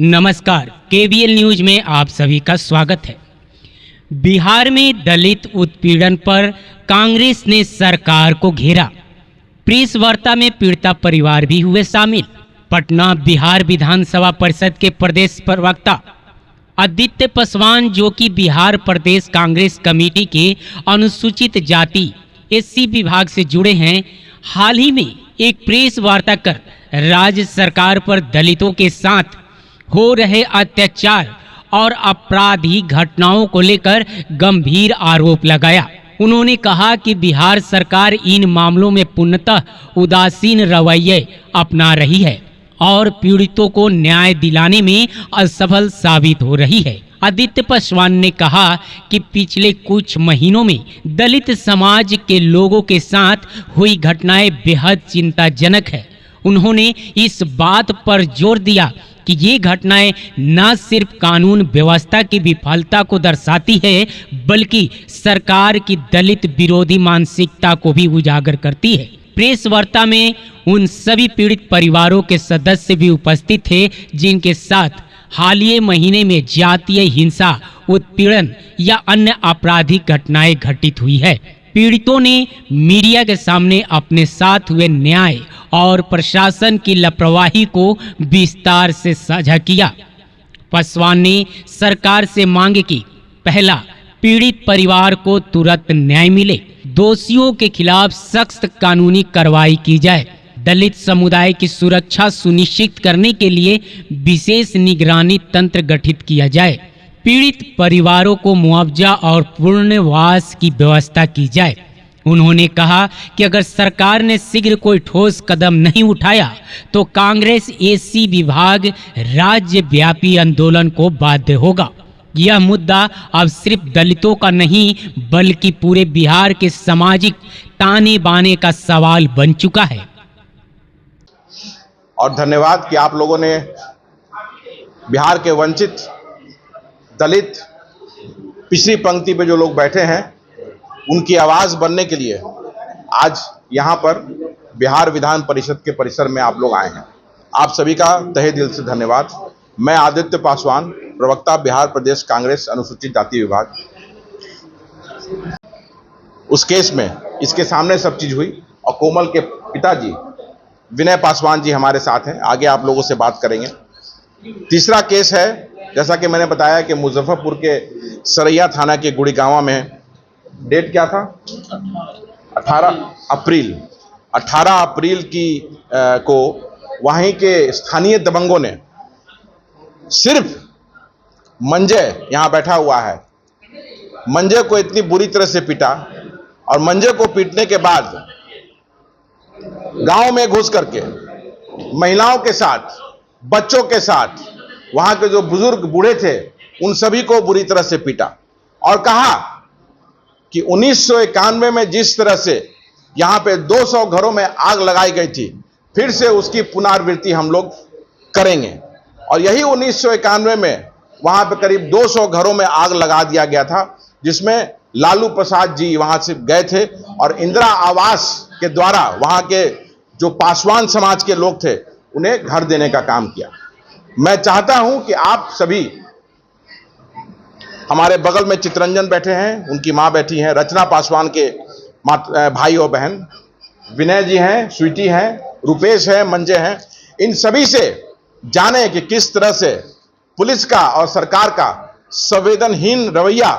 नमस्कार, KVL news में आप सभी का स्वागत है। बिहार में दलित उत्पीड़न पर कांग्रेस ने सरकार को घेरा। प्रेस वार्ता में पीड़िता परिवार भी हुए शामिल। पटना बिहार विधानसभा परिषद के प्रदेश प्रवक्ता आदित्य पासवान, जो कि बिहार प्रदेश कांग्रेस कमेटी के अनुसूचित जाति एससी विभाग से जुड़े हैं, हाल ही में एक प्रेस वार्ता कर राज्य सरकार पर दलितों के साथ हो रहे अत्याचार और आपराधिक घटनाओं को लेकर गंभीर आरोप लगाया। उन्होंने कहा कि बिहार सरकार इन मामलों में पूर्णतः उदासीन रवैये अपना रही है और पीड़ितों को न्याय दिलाने में असफल साबित हो रही है। आदित्य पासवान ने कहा कि पिछले कुछ महीनों में दलित समाज के लोगों के साथ हुई घटनाएं बेहद चिंताजनक है। उन्होंने इस बात पर जोर दिया कि ये घटनाएं न सिर्फ कानून व्यवस्था की विफलता को दर्शाती है, बल्कि सरकार की दलित विरोधी मानसिकता को भी उजागर करती है। प्रेस वार्ता में उन सभी पीड़ित परिवारों के सदस्य भी उपस्थित थे जिनके साथ हालिया महीने में जातीय हिंसा, उत्पीड़न या अन्य आपराधिक घटनाएं घटित हुई है। पीड़ितों ने मीडिया के सामने अपने साथ हुए न्याय और प्रशासन की लापरवाही को विस्तार से साझा किया। पासवान ने सरकार से मांग की, पहला, पीड़ित परिवार को तुरंत न्याय मिले, दोषियों के खिलाफ सख्त कानूनी कार्रवाई की जाए, दलित समुदाय की सुरक्षा सुनिश्चित करने के लिए विशेष निगरानी तंत्र गठित किया जाए, पीड़ित परिवारों को मुआवजा और पुनर्वास की व्यवस्था की जाए। उन्होंने कहा कि अगर सरकार ने शीघ्र कोई ठोस कदम नहीं उठाया तो कांग्रेस एससी विभाग राज्यव्यापी आंदोलन को बाध्य होगा। यह मुद्दा अब सिर्फ दलितों का नहीं बल्कि पूरे बिहार के सामाजिक ताने बाने का सवाल बन चुका है। और धन्यवाद कि आप लोगों ने बिहार के वंचित दलित पिछली पंक्ति पे जो लोग बैठे हैं उनकी आवाज बनने के लिए आज यहाँ पर बिहार विधान परिषद के परिसर में आप लोग आए हैं। आप सभी का तहे दिल से धन्यवाद। मैं आदित्य पासवान, प्रवक्ता बिहार प्रदेश कांग्रेस अनुसूचित जाति विभाग। उस केस में इसके सामने सब चीज हुई और कोमल के पिताजी विनय पासवान जी हमारे साथ हैं, आगे आप लोगों से बात करेंगे। तीसरा केस है, जैसा कि मैंने बताया कि मुजफ्फरपुर के सरैया थाना के गुड़ीगांवा में डेट क्या था, 18 अप्रैल को वहीं के स्थानीय दबंगों ने सिर्फ मंजय यहां बैठा हुआ है, मंजय को इतनी बुरी तरह से पीटा और मंजय को पीटने के बाद गांव में घुस करके महिलाओं के साथ, बच्चों के साथ, वहां के जो बुजुर्ग बूढ़े थे उन सभी को बुरी तरह से पीटा और कहा कि 1991 में जिस तरह से यहां पे 200 घरों में आग लगाई गई थी, फिर से उसकी पुनरावृत्ति हम लोग करेंगे। और यही 1991 में वहां पे करीब 200 घरों में आग लगा दिया गया था, जिसमें लालू प्रसाद जी वहां से गए थे और इंदिरा आवास के द्वारा वहां के जो पासवान समाज के लोग थे उन्हें घर देने का काम किया। मैं चाहता हूं कि आप सभी, हमारे बगल में चितरंजन बैठे हैं, उनकी मां बैठी हैं, रचना पासवान के भाई और बहन, विनय जी हैं, स्वीटी हैं, रुपेश है, मंजय हैं, इन सभी से जाने कि किस तरह से पुलिस का और सरकार का संवेदनहीन रवैया,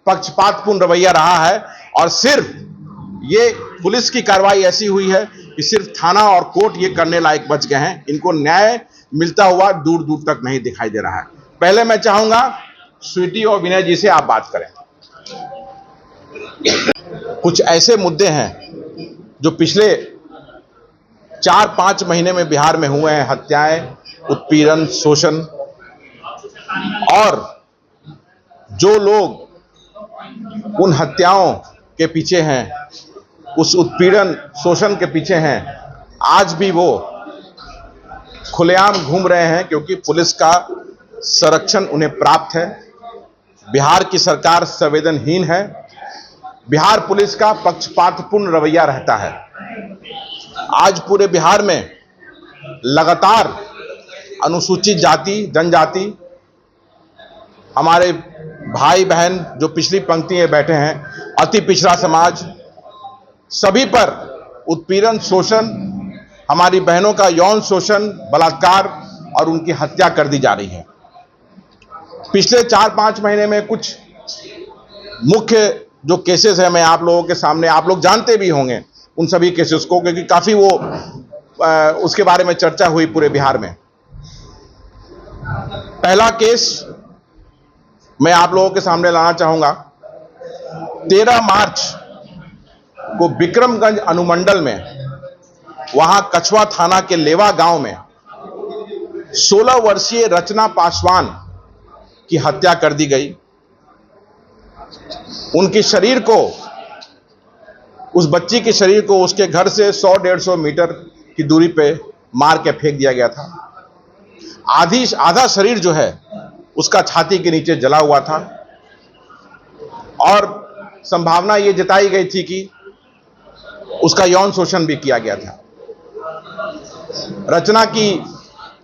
पक्षपातपूर्ण रवैया रहा है और सिर्फ ये पुलिस की कार्रवाई ऐसी हुई है कि सिर्फ थाना और कोर्ट ये करने लायक बच गए हैं। इनको न्याय मिलता हुआ दूर दूर तक नहीं दिखाई दे रहा है। पहले मैं चाहूंगा स्वीटी और विनय जी से आप बात करें। कुछ ऐसे मुद्दे हैं जो पिछले 4-5 महीने में बिहार में हुए हैं, हत्याएं, उत्पीड़न, शोषण, और जो लोग उन हत्याओं के पीछे हैं, उस उत्पीड़न शोषण के पीछे हैं, आज भी वो खुलेआम घूम रहे हैं क्योंकि पुलिस का संरक्षण उन्हें प्राप्त है। बिहार की सरकार संवेदनहीन है, बिहार पुलिस का पक्षपातपूर्ण रवैया रहता है। आज पूरे बिहार में लगातार अनुसूचित जाति जनजाति, हमारे भाई बहन जो पिछली पंक्ति में बैठे हैं, अति पिछड़ा समाज, सभी पर उत्पीड़न, शोषण, हमारी बहनों का यौन शोषण, बलात्कार और उनकी हत्या कर दी जा रही है। पिछले 4-5 महीने में कुछ मुख्य जो केसेस है, मैं आप लोगों के सामने, आप लोग जानते भी होंगे उन सभी केसेस को, क्योंकि काफी वो उसके बारे में चर्चा हुई पूरे बिहार में। पहला केस मैं आप लोगों के सामने लाना चाहूंगा। 13 मार्च को विक्रमगंज अनुमंडल में, वहां कछवा थाना के लेवा गांव में 16 वर्षीय रचना पासवान की हत्या कर दी गई। उनके शरीर को, उस बच्ची के शरीर को उसके घर से 100-150 मीटर की दूरी पे मार के फेंक दिया गया था। आधा शरीर जो है उसका छाती के नीचे जला हुआ था और संभावना यह जताई गई थी कि उसका यौन शोषण भी किया गया था। रचना की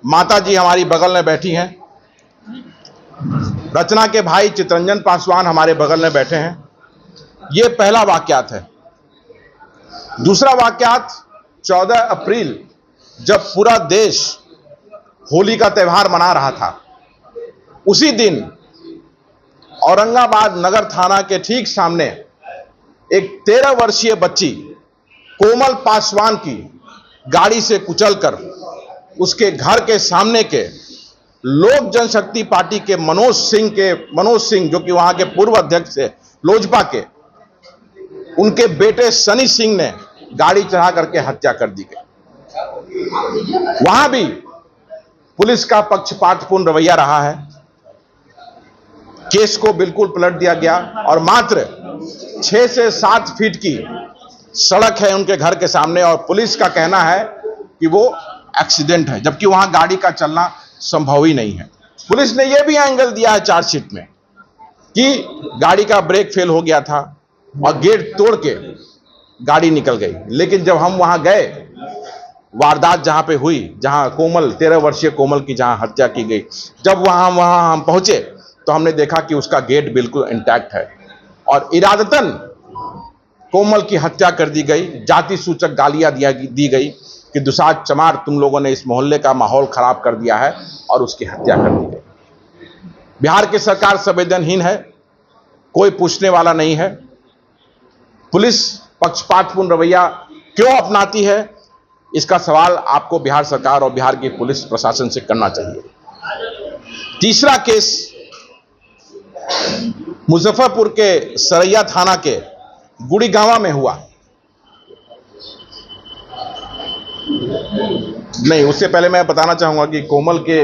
माता जी हमारी बगल में बैठी हैं, रचना के भाई चितरंजन पासवान हमारे बगल में बैठे हैं। यह पहला वाकयात है। दूसरा वाकयात 14 अप्रैल, जब पूरा देश होली का त्यौहार मना रहा था, उसी दिन औरंगाबाद नगर थाना के ठीक सामने एक 13 वर्षीय बच्ची कोमल पासवान की गाड़ी से कुचलकर उसके घर के सामने के लोक जनशक्ति पार्टी के मनोज सिंह जो कि वहां के पूर्व अध्यक्ष थे लोजपा के, उनके बेटे सनी सिंह ने गाड़ी चढ़ा करके हत्या कर दी गई। वहां भी पुलिस का पक्षपातपूर्ण रवैया रहा है। केस को बिल्कुल पलट दिया गया और मात्र 6 से 7 फीट की सड़क है उनके घर के सामने और पुलिस का कहना है कि वो एक्सीडेंट है, जबकि वहां गाड़ी का चलना संभव ही नहीं है। पुलिस ने यह भी एंगल दिया है चार्जशीट में कि गाड़ी का ब्रेक फेल हो गया था और गेट तोड़ के गाड़ी निकल गई। लेकिन जब हम वहां गए, वारदात जहां पे हुई, जहां 13 वर्षीय कोमल की जहां हत्या की गई, जब वहां हम पहुंचे तो हमने देखा कि उसका गेट बिल्कुल इंटैक्ट है और इरादतन कोमल की हत्या कर दी गई। जाति सूचक गालियां दी गई कि दुसाद चमार, तुम लोगों ने इस मोहल्ले का माहौल खराब कर दिया है, और उसकी हत्या कर दी गई। बिहार की सरकार संवेदनहीन है, कोई पूछने वाला नहीं है। पुलिस पक्षपातपूर्ण रवैया क्यों अपनाती है, इसका सवाल आपको बिहार सरकार और बिहार की पुलिस प्रशासन से करना चाहिए। तीसरा केस मुजफ्फरपुर के सरैया थाना के गुड़ीगांवा में हुआ। नहीं, उससे पहले मैं बताना चाहूंगा कि कोमल के